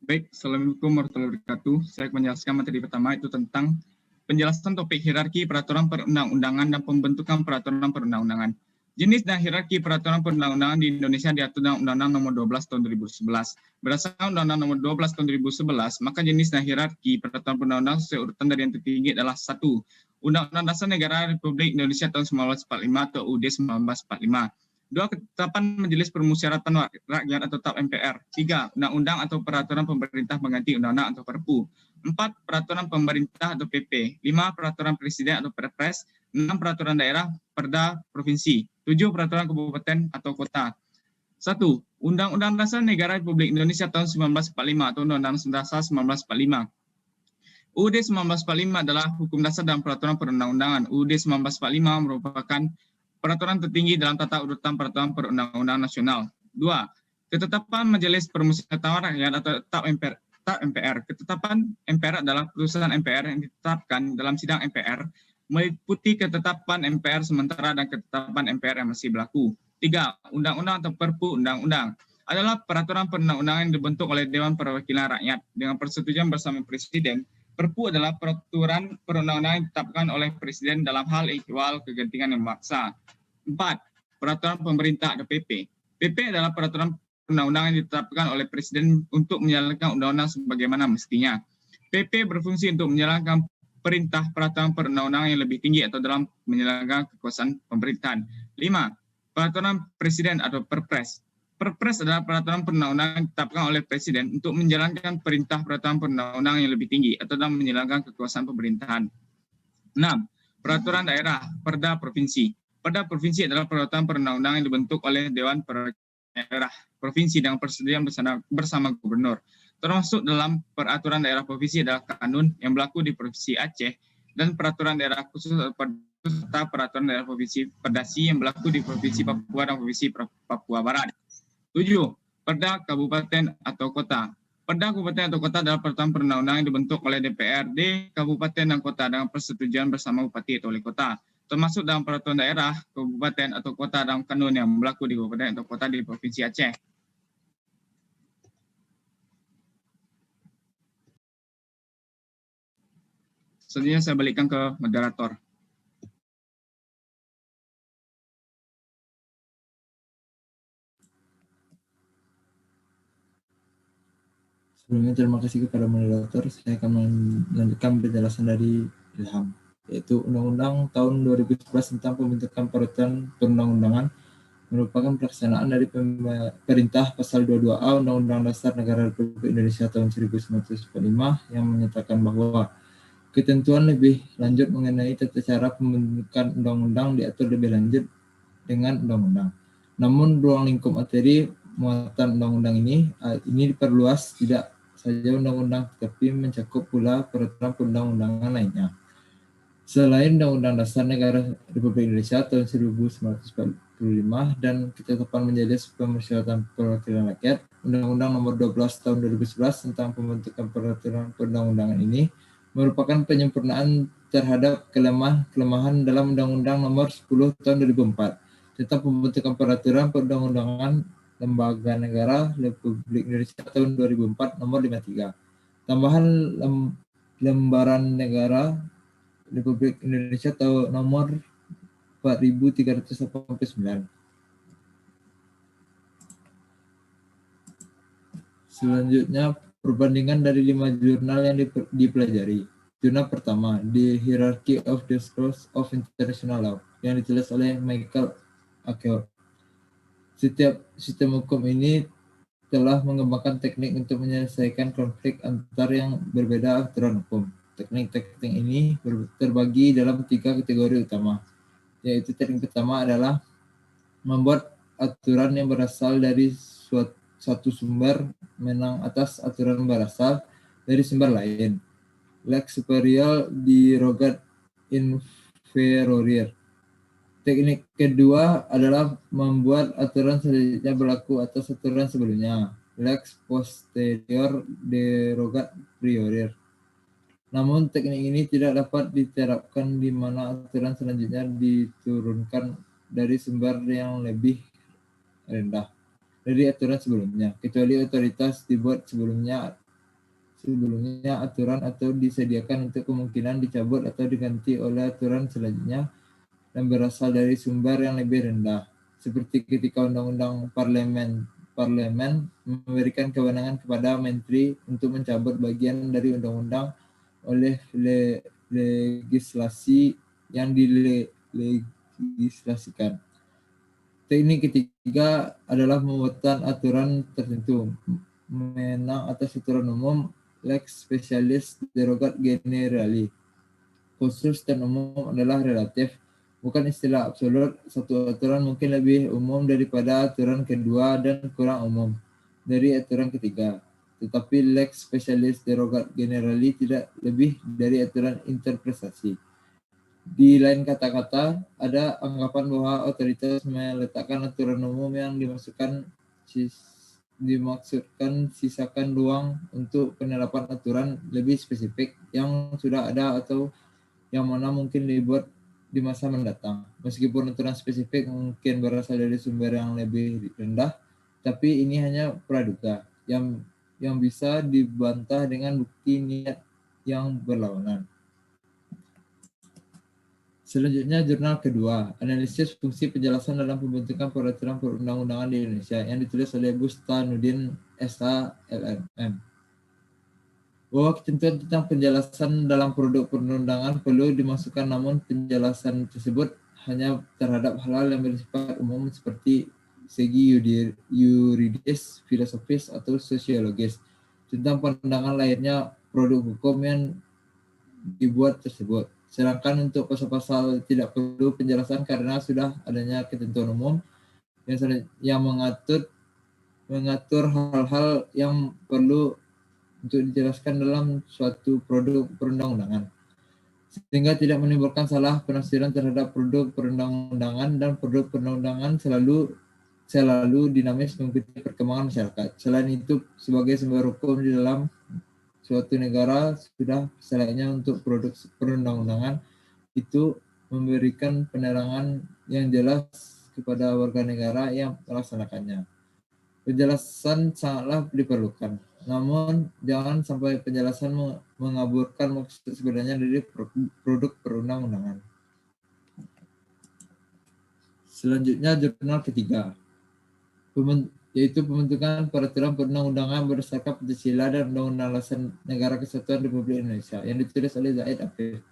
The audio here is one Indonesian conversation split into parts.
Baik, Assalamualaikum warahmatullahi wabarakatuh. Saya akan menjelaskan materi pertama, itu tentang penjelasan topik hierarki peraturan perundang-undangan dan pembentukan peraturan perundang-undangan. Jenis dan hierarki peraturan perundang-undangan di Indonesia diatur dalam Undang-Undang Nomor 12 Tahun 2011. Berdasarkan Undang-Undang Nomor 12 Tahun 2011, maka jenis dan hierarki peraturan perundang-undangan sesuai urutan dari yang tertinggi adalah 1. Undang-Undang Dasar Negara Republik Indonesia tahun 1945 atau UUD 1945. 2. Ketetapan Majelis Permusyawaratan Rakyat atau TAP MPR. 3. Undang-undang atau peraturan pemerintah pengganti undang-undang atau Perpu. 4. Peraturan pemerintah atau PP. 5. Peraturan presiden atau Perpres. 6. Peraturan daerah, Perda, provinsi. 7. Peraturan kabupaten atau kota. 1. Undang-Undang Dasar Negara Republik Indonesia tahun 1945 atau Undang-Undang Dasar 1945. UUD 1945 adalah hukum dasar dan peraturan perundang-undangan. UUD 1945 merupakan peraturan tertinggi dalam tata urutan peraturan perundang-undangan nasional. 2. Ketetapan Majelis Permusyawaratan Rakyat atau TAP MPR. Ketetapan MPR adalah putusan MPR yang ditetapkan dalam sidang MPR meliputi ketetapan MPR sementara dan ketetapan MPR yang masih berlaku. 3. Undang-undang atau Perpu undang-undang adalah peraturan perundang-undangan yang dibentuk oleh Dewan Perwakilan Rakyat dengan persetujuan bersama Presiden. Perpu adalah peraturan perundang-undangan yang ditetapkan oleh Presiden dalam hal ihwal kegentingan yang memaksa. 4. Peraturan pemerintah atau PP. PP adalah peraturan perundang-undangan yang ditetapkan oleh Presiden untuk menjalankan undang-undang sebagaimana mestinya. PP berfungsi untuk menjalankan perintah peraturan perundang-undangan yang lebih tinggi atau dalam menjalankan kekuasaan pemerintahan. 5. Peraturan Presiden atau Perpres. Perpres adalah peraturan perundang-undangan yang ditetapkan oleh Presiden untuk menjalankan perintah peraturan perundang-undangan yang lebih tinggi atau dalam menjalankan kekuasaan pemerintahan. 6. Peraturan daerah, Perda provinsi. Perda provinsi adalah peraturan perundang-undangan yang dibentuk oleh Dewan Perwakilan Daerah Provinsi dengan persetujuan bersama gubernur. Termasuk dalam peraturan daerah provinsi adalah kanun yang berlaku di Provinsi Aceh dan peraturan daerah khusus serta peraturan daerah provinsi Perdasi yang berlaku di Provinsi Papua dan Provinsi Papua Barat. 7. Perda kabupaten atau kota. Perda kabupaten atau kota adalah peraturan perundang-undangan yang dibentuk oleh DPRD kabupaten dan kota dengan persetujuan bersama bupati atau wali kota, termasuk dalam peraturan daerah kabupaten atau kota dalam kanun yang berlaku di kabupaten atau kota di Provinsi Aceh. Selanjutnya saya balikkan ke moderator. Sebelumnya terima kasih kepada moderator. Saya akan melanjutkan penjelasan dari Ilham, yaitu Undang-Undang tahun 2011 tentang pembentukan peraturan perundang-undangan merupakan pelaksanaan dari Perintah Pasal 22A Undang-Undang Dasar Negara Republik Indonesia tahun 1945 yang menyatakan bahwa ketentuan lebih lanjut mengenai tata cara pembentukan undang-undang diatur lebih lanjut dengan undang-undang. Namun ruang lingkup materi muatan undang-undang ini diperluas tidak saja undang-undang tetapi mencakup pula peraturan perundang-undangan lainnya. Selain Undang-Undang Dasar Negara Republik Indonesia tahun 1945 dan ketetapan Majelis Permusyawaratan Perwakilan Rakyat, Undang-Undang Nomor 12 Tahun 2011 tentang pembentukan peraturan perundang-undangan ini merupakan penyempurnaan terhadap kelemahan dalam Undang-Undang Nomor 10 Tahun 2004 tentang pembentukan peraturan perundang-undangan Lembaga Negara Republik Indonesia tahun 2004 Nomor 53. Tambahan Lembaran Negara Republik Indonesia tahun nomor 4389. Selanjutnya, perbandingan dari 5 jurnal yang dipelajari. Jurnal pertama, The Hierarchy of the Schools of International Law, yang ditulis oleh Michael Acker. Setiap sistem hukum ini telah mengembangkan teknik untuk menyelesaikan konflik antar yang berbeda aturan hukum. Teknik-teknik ini terbagi dalam 3 kategori utama, yaitu teknik pertama adalah membuat aturan yang berasal dari satu sumber menang atas aturan berasal dari sumber lain. Lex superior derogat inferior. Teknik kedua adalah membuat aturan selanjutnya berlaku atas aturan sebelumnya. Lex posterior derogat prior. Namun teknik ini tidak dapat diterapkan di mana aturan selanjutnya diturunkan dari sumber yang lebih rendah dari aturan sebelumnya, kecuali otoritas dibuat sebelumnya sebelumnya aturan atau disediakan untuk kemungkinan dicabut atau diganti oleh aturan selanjutnya dan berasal dari sumber yang lebih rendah, seperti ketika Undang-Undang Parlemen memberikan kewenangan kepada Menteri untuk mencabut bagian dari undang-undang oleh legislasi yang dilegislasikan. Teknik ketiga adalah pembuatan aturan tertentu. Menang atas aturan umum, lex specialis derogat generali. Khusus dan umum adalah relatif, bukan istilah absolut. Satu aturan mungkin lebih umum daripada aturan kedua dan kurang umum dari aturan ketiga. Tetapi lex specialis derogat generali tidak lebih dari aturan interpretasi. Di lain kata-kata, ada anggapan bahwa otoritas meletakkan aturan umum yang dimaksudkan sisakan ruang untuk penerapan aturan lebih spesifik yang sudah ada atau yang mana mungkin dibuat di masa mendatang. Meskipun aturan spesifik mungkin berasal dari sumber yang lebih rendah, tapi ini hanya praduga yang bisa dibantah dengan bukti niat yang berlawanan. Selanjutnya, jurnal kedua, analisis fungsi penjelasan dalam pembentukan peraturan perundang-undangan di Indonesia, yang ditulis oleh Bustanuddin S.A. LLM. Bahwa ketentuan tentang penjelasan dalam produk perundangan perlu dimasukkan, namun penjelasan tersebut hanya terhadap hal-hal yang bersifat umum seperti segi yuridis, filosofis, atau sosiologis tentang pandangan lainnya produk hukum yang dibuat tersebut. Sedangkan untuk pasal-pasal tidak perlu penjelasan karena sudah adanya ketentuan umum yang mengatur hal-hal yang perlu untuk dijelaskan dalam suatu produk perundang-undangan, sehingga tidak menimbulkan salah penafsiran terhadap produk perundang-undangan, dan produk perundang-undangan selalu dinamis mengikuti perkembangan masyarakat. Selain itu, sebagai sumber hukum di dalam suatu negara, sudah selayaknya untuk produk perundang-undangan itu memberikan penerangan yang jelas kepada warga negara yang melaksanakannya. Penjelasan sangatlah diperlukan, namun jangan sampai penjelasan mengaburkan maksud sebenarnya dari produk perundang-undangan. Selanjutnya, jurnal ketiga, yaitu pembentukan peraturan perundang-undangan berdasarkan Pancasila dan Undang-Undang Dasar Negara Kesatuan Republik Indonesia, yang ditulis oleh Zaid Afif.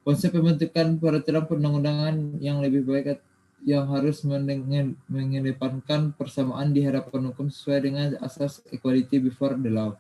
Konsep pembentukan peraturan perundang-undangan yang lebih baik yang harus mengedepankan persamaan di hadapan hukum sesuai dengan asas equality before the law.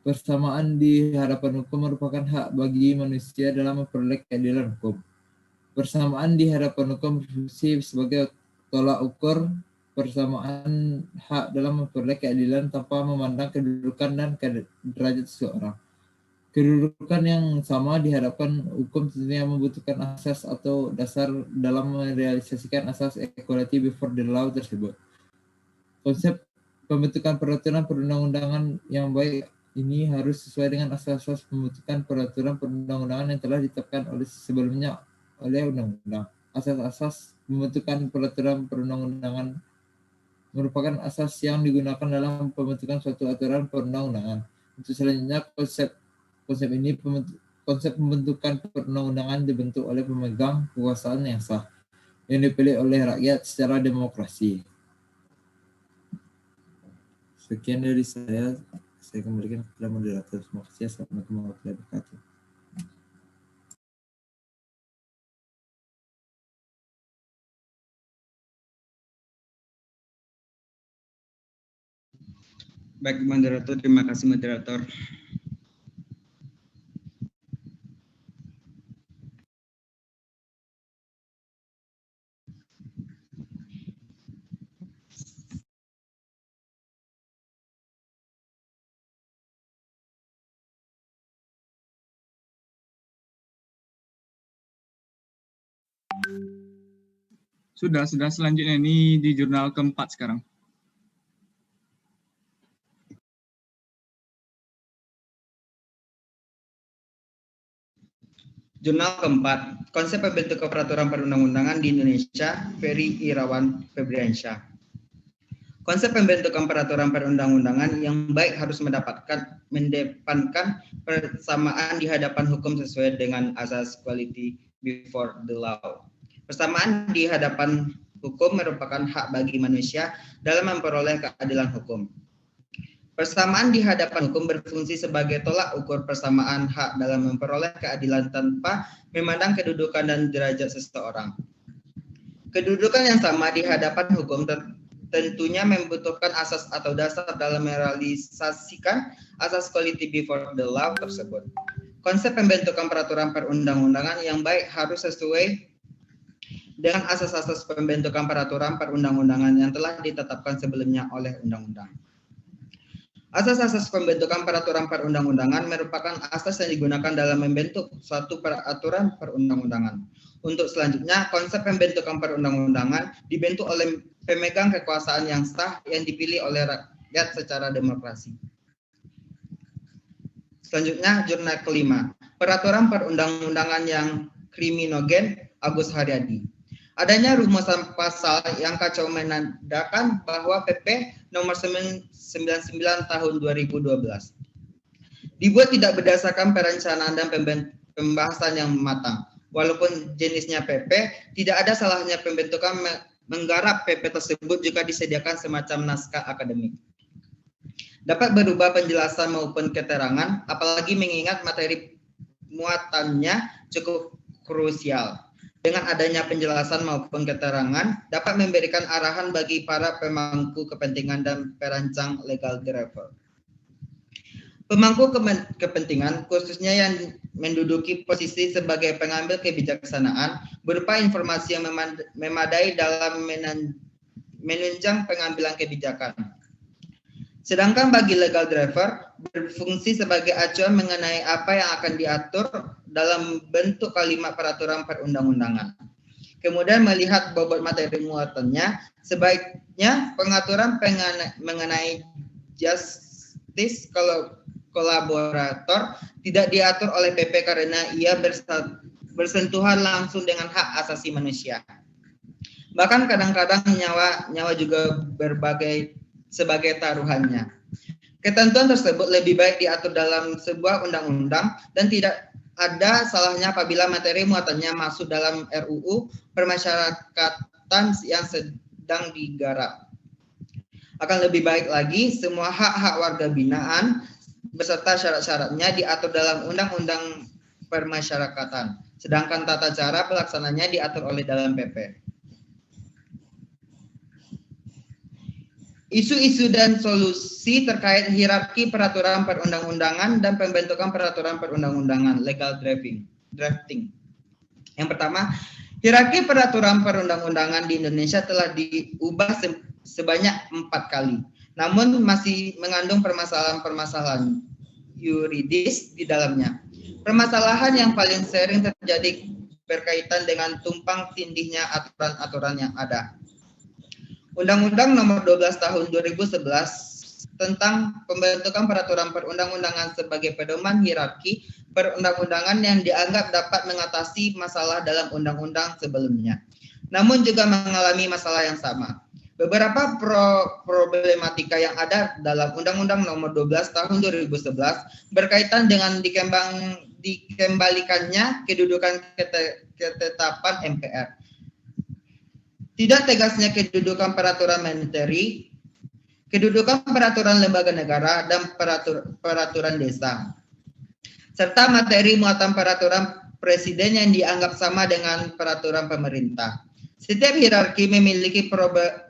Persamaan di hadapan hukum merupakan hak bagi manusia dalam memperoleh keadilan hukum. Persamaan di hadapan hukum berfungsi sebagai tolak ukur persamaan hak dalam memperoleh keadilan tanpa memandang kedudukan dan derajat seseorang. Kedudukan yang sama di hadapan hukum tentunya membutuhkan asas atau dasar dalam merealisasikan asas equality before the law tersebut. Konsep pembentukan peraturan perundang-undangan yang baik ini harus sesuai dengan asas-asas pembentukan peraturan perundang-undangan yang telah ditetapkan sebelumnya oleh undang-undang. Asas-asas pembentukan peraturan perundang-undangan merupakan asas yang digunakan dalam pembentukan suatu aturan perundang-undangan. Untuk selanjutnya, konsep pembentukan perundang-undangan dibentuk oleh pemegang kekuasaan yang sah, yang dipilih oleh rakyat secara demokrasi. Sekian dari saya kembalikan kepada moderator. Terima kasih. Assalamualaikum warahmatullahi wabarakatuh. Baik, moderator. Terima kasih, moderator. Sudah selanjutnya ini di jurnal keempat sekarang. Jurnal keempat, konsep pembentukan peraturan perundang-undangan di Indonesia, Ferry Irawan Febriansyah. Konsep pembentukan peraturan perundang-undangan yang baik harus mendepankan persamaan di hadapan hukum sesuai dengan asas equality before the law. Persamaan di hadapan hukum merupakan hak bagi manusia dalam memperoleh keadilan hukum. Persamaan di hadapan hukum berfungsi sebagai tolak ukur persamaan hak dalam memperoleh keadilan tanpa memandang kedudukan dan derajat seseorang. Kedudukan yang sama di hadapan hukum tentunya membutuhkan asas atau dasar dalam merealisasikan asas equality before the law tersebut. Konsep pembentukan peraturan perundang-undangan yang baik harus sesuai dengan asas-asas pembentukan peraturan perundang-undangan yang telah ditetapkan sebelumnya oleh undang-undang. Asas-asas pembentukan peraturan perundang-undangan merupakan asas yang digunakan dalam membentuk suatu peraturan perundang-undangan. Untuk selanjutnya, konsep pembentukan perundang-undangan dibentuk oleh pemegang kekuasaan yang sah yang dipilih oleh rakyat secara demokrasi. Selanjutnya, jurnal kelima, peraturan perundang-undangan yang kriminogen Agus Haryadi. Adanya rumusan pasal yang kacau menandakan bahwa PP nomor 99 tahun 2012 dibuat tidak berdasarkan perencanaan dan pembahasan yang matang. Walaupun jenisnya PP, tidak ada salahnya pembentukan menggarap PP tersebut jika disediakan semacam naskah akademik. Dapat berubah penjelasan maupun keterangan, apalagi mengingat materi muatannya cukup krusial. Dengan adanya penjelasan maupun keterangan, dapat memberikan arahan bagi para pemangku kepentingan dan perancang legal driver. Pemangku kepentingan, khususnya yang menduduki posisi sebagai pengambil kebijaksanaan, berupa informasi yang memadai dalam menunjang pengambilan kebijakan. Sedangkan bagi legal driver, berfungsi sebagai acuan mengenai apa yang akan diatur dalam bentuk kalimat peraturan perundang-undangan. Kemudian melihat bobot materi muatannya, sebaiknya pengaturan mengenai justice kolaborator tidak diatur oleh PP karena ia bersentuhan langsung dengan hak asasi manusia. Bahkan kadang-kadang nyawa juga sebagai taruhannya. Ketentuan tersebut lebih baik diatur dalam sebuah undang-undang dan tidak ada salahnya apabila materi muatannya masuk dalam RUU Permasyarakatan yang sedang digarap. Akan lebih baik lagi, semua hak-hak warga binaan beserta syarat-syaratnya diatur dalam Undang-Undang Permasyarakatan, sedangkan tata cara pelaksananya diatur oleh dalam PP. Isu-isu dan solusi terkait hierarki peraturan perundang-undangan dan pembentukan peraturan perundang-undangan, legal drafting. Yang pertama, hierarki peraturan perundang-undangan di Indonesia telah diubah sebanyak 4 kali, namun masih mengandung permasalahan-permasalahan yuridis di dalamnya. Permasalahan yang paling sering terjadi berkaitan dengan tumpang tindihnya aturan-aturan yang ada. Undang-Undang Nomor 12 Tahun 2011 tentang pembentukan peraturan perundang-undangan sebagai pedoman hierarki perundang-undangan yang dianggap dapat mengatasi masalah dalam undang-undang sebelumnya, namun juga mengalami masalah yang sama. Beberapa problematika yang ada dalam Undang-Undang Nomor 12 Tahun 2011 berkaitan dengan dikembalikannya kedudukan ketetapan MPR. Tidak tegasnya kedudukan peraturan menteri, kedudukan peraturan lembaga negara, dan peraturan desa, serta materi muatan peraturan presiden yang dianggap sama dengan peraturan pemerintah. Setiap hierarki memiliki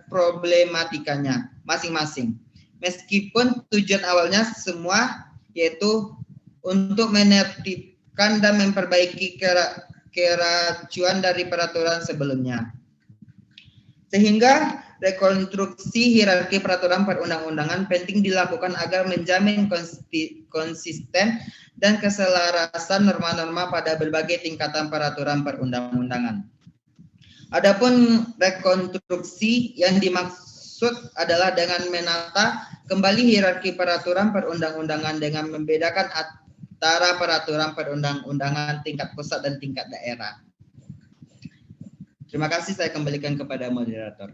problematikanya masing-masing. Meskipun tujuan awalnya semua yaitu untuk menertibkan dan memperbaiki keracuan dari peraturan sebelumnya. Sehingga rekonstruksi hierarki peraturan perundang-undangan penting dilakukan agar menjamin konsisten dan keselarasan norma-norma pada berbagai tingkatan peraturan perundang-undangan. Adapun rekonstruksi yang dimaksud adalah dengan menata kembali hierarki peraturan perundang-undangan dengan membedakan antara peraturan perundang-undangan tingkat pusat dan tingkat daerah. Terima kasih, saya kembalikan kepada moderator.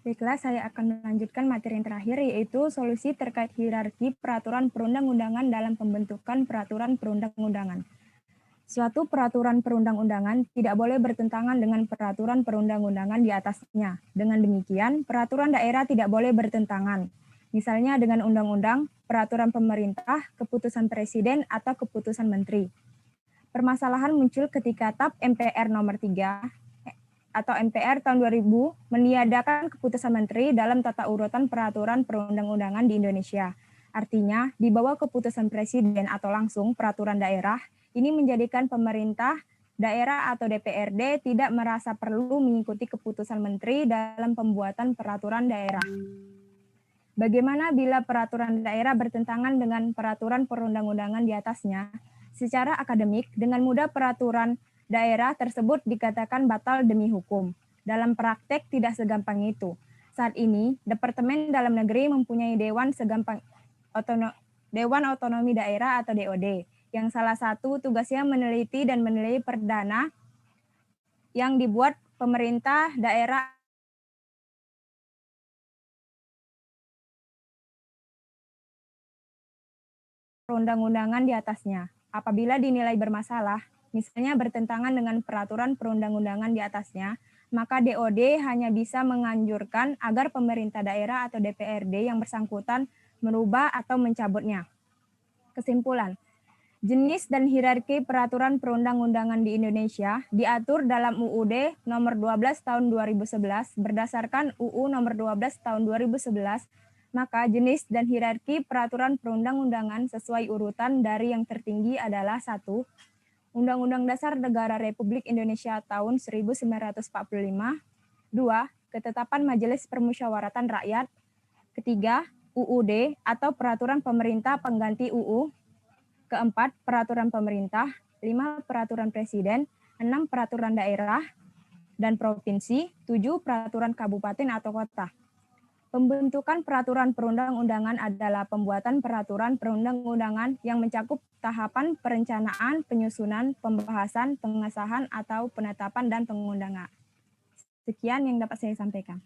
Baiklah, saya akan melanjutkan materi yang terakhir, yaitu solusi terkait hierarki peraturan perundang-undangan dalam pembentukan peraturan perundang-undangan. Suatu peraturan perundang-undangan tidak boleh bertentangan dengan peraturan perundang-undangan di atasnya. Dengan demikian, peraturan daerah tidak boleh bertentangan. Misalnya dengan undang-undang, peraturan pemerintah, keputusan presiden, atau keputusan menteri. Permasalahan muncul ketika TAP MPR nomor 3 atau MPR tahun 2000 meniadakan keputusan menteri dalam tata urutan peraturan perundang-undangan di Indonesia. Artinya, di bawah keputusan presiden atau langsung peraturan daerah, ini menjadikan pemerintah daerah atau DPRD tidak merasa perlu mengikuti keputusan menteri dalam pembuatan peraturan daerah. Bagaimana bila peraturan daerah bertentangan dengan peraturan perundang-undangan di atasnya? Secara akademik, dengan mudah peraturan daerah tersebut dikatakan batal demi hukum. Dalam praktek tidak segampang itu. Saat ini, Departemen Dalam Negeri mempunyai Dewan Otonomi Daerah atau DOD, yang salah satu tugasnya meneliti dan menilai perdana yang dibuat pemerintah daerah perundang-undangan di atasnya. Apabila dinilai bermasalah, misalnya bertentangan dengan peraturan perundang-undangan di atasnya, maka DOD hanya bisa menganjurkan agar pemerintah daerah atau DPRD yang bersangkutan merubah atau mencabutnya. Kesimpulan, jenis dan hierarki peraturan perundang-undangan di Indonesia diatur dalam UUD nomor 12 tahun 2011 berdasarkan UU nomor 12 tahun 2011. Maka jenis dan hierarki peraturan perundang-undangan sesuai urutan dari yang tertinggi adalah 1. Undang-Undang Dasar Negara Republik Indonesia tahun 1945. 2. Ketetapan Majelis Permusyawaratan Rakyat. 3. UUD atau Peraturan Pemerintah Pengganti UU. 4. Peraturan Pemerintah. 5. Peraturan Presiden. 6. Peraturan Daerah dan Provinsi. 7. Peraturan Kabupaten atau Kota. Pembentukan peraturan perundang-undangan adalah pembuatan peraturan perundang-undangan yang mencakup tahapan perencanaan, penyusunan, pembahasan, pengesahan, atau penetapan dan pengundangan. Sekian yang dapat saya sampaikan.